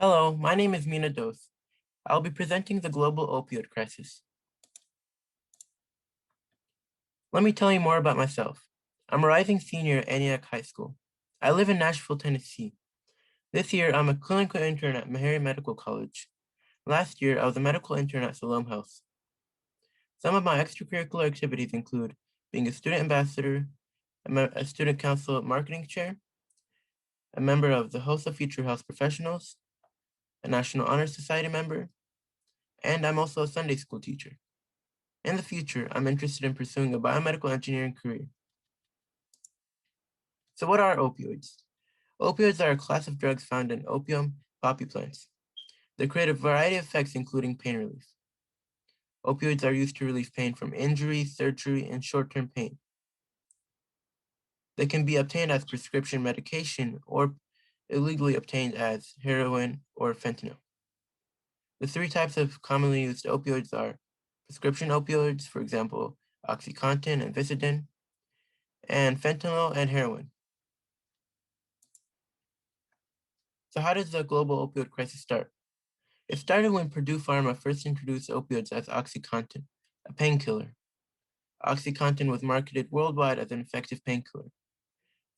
Hello, my name is Mena Doce. I'll be presenting the global opioid crisis. Let me tell you more about myself. I'm a rising senior at Antioch High School. I live in Nashville, Tennessee. This year, I'm a clinical intern at Meharry Medical College. Last year, I was a medical intern at Siloam Health. Some of my extracurricular activities include being a student ambassador, a student council marketing chair, a member of the Host of Future Health Professionals, a National Honor Society member, and I'm also a Sunday school teacher. In the future, I'm interested in pursuing a biomedical engineering career. So what are opioids? Opioids are a class of drugs found in opium poppy plants. They create a variety of effects, including pain relief. Opioids are used to relieve pain from injury, surgery, and short-term pain. They can be obtained as prescription medication or illegally obtained as heroin or fentanyl. The three types of commonly used opioids are prescription opioids, for example, OxyContin and Vicodin, and fentanyl and heroin. So how does the global opioid crisis start? It started when Purdue Pharma first introduced opioids as OxyContin, a painkiller. OxyContin was marketed worldwide as an effective painkiller.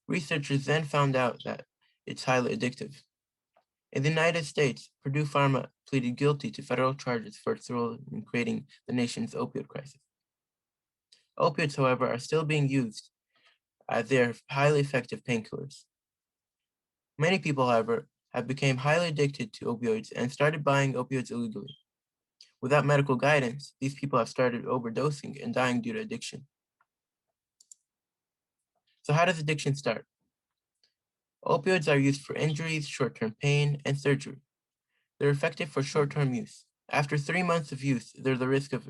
Researchers then found out that it's highly addictive. In the United States, Purdue Pharma pleaded guilty to federal charges for its role in creating the nation's opioid crisis. Opioids, however, are still being used as they are highly effective painkillers. Many people, however, have become highly addicted to opioids and started buying opioids illegally. Without medical guidance, these people have started overdosing and dying due to addiction. So how does addiction start? Opioids are used for injuries, short-term pain, and surgery. They're effective for short-term use. After 3 months of use, there's a risk of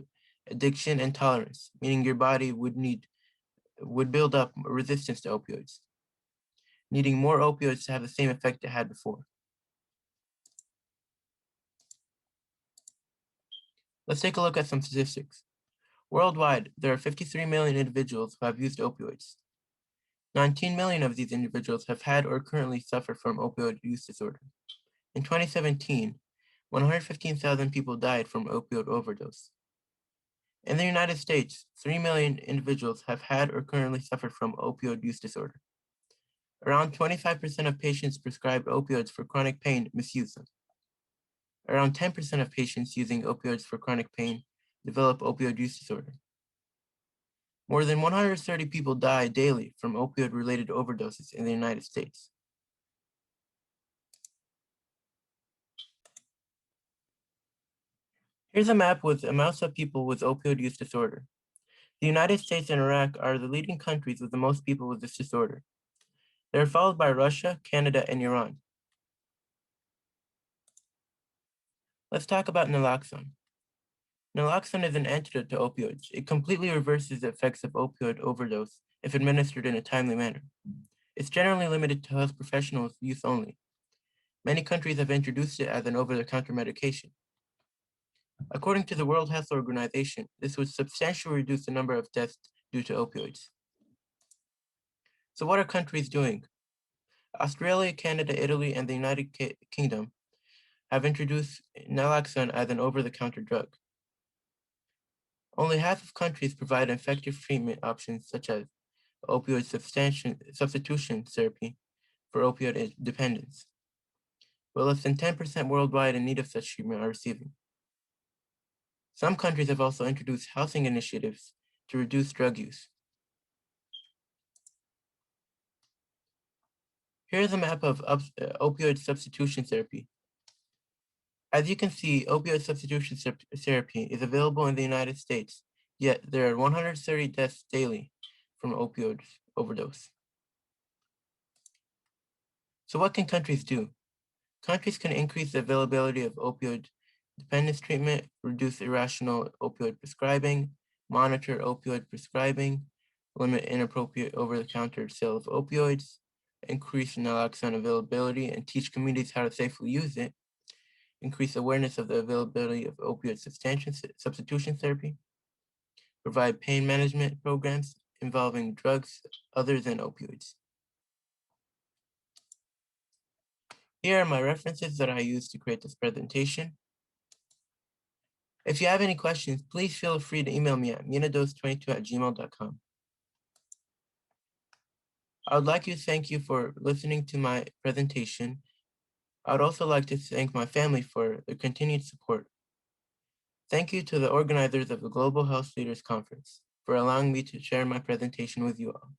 addiction and tolerance, meaning your body would build up resistance to opioids, needing more opioids to have the same effect it had before. Let's take a look at some statistics. Worldwide, there are 53 million individuals who have used opioids. 19 million of these individuals have had or currently suffer from opioid use disorder. In 2017, 115,000 people died from opioid overdose. In the United States, 3 million individuals have had or currently suffer from opioid use disorder. Around 25% of patients prescribed opioids for chronic pain misuse them. Around 10% of patients using opioids for chronic pain develop opioid use disorder. More than 130 people die daily from opioid-related overdoses in the United States. Here's a map with amounts of people with opioid use disorder. The United States and Iraq are the leading countries with the most people with this disorder. They are followed by Russia, Canada, and Iran. Let's talk about naloxone. Naloxone is an antidote to opioids. It completely reverses the effects of opioid overdose if administered in a timely manner. It's generally limited to health professionals' use only. Many countries have introduced it as an over-the-counter medication. According to the World Health Organization, this would substantially reduce the number of deaths due to opioids. So what are countries doing? Australia, Canada, Italy, and the United Kingdom have introduced naloxone as an over-the-counter drug. Only half of countries provide effective treatment options such as opioid substitution therapy for opioid dependence, but less than 10% worldwide in need of such treatment are receiving. Some countries have also introduced housing initiatives to reduce drug use. Here's a map of opioid substitution therapy. As you can see, opioid substitution therapy is available in the United States, yet there are 130 deaths daily from opioid overdose. So what can countries do? Countries can increase the availability of opioid dependence treatment, reduce irrational opioid prescribing, monitor opioid prescribing, limit inappropriate over-the-counter sale of opioids, increase naloxone availability and teach communities how to safely use it, increase awareness of the availability of opioid substitution therapy, provide pain management programs involving drugs other than opioids. Here are my references that I used to create this presentation. If you have any questions, please feel free to email me at menadoce22@gmail.com. I would like to thank you for listening to my presentation. I would also like to thank my family for their continued support. Thank you to the organizers of the Global Health Leaders Conference for allowing me to share my presentation with you all.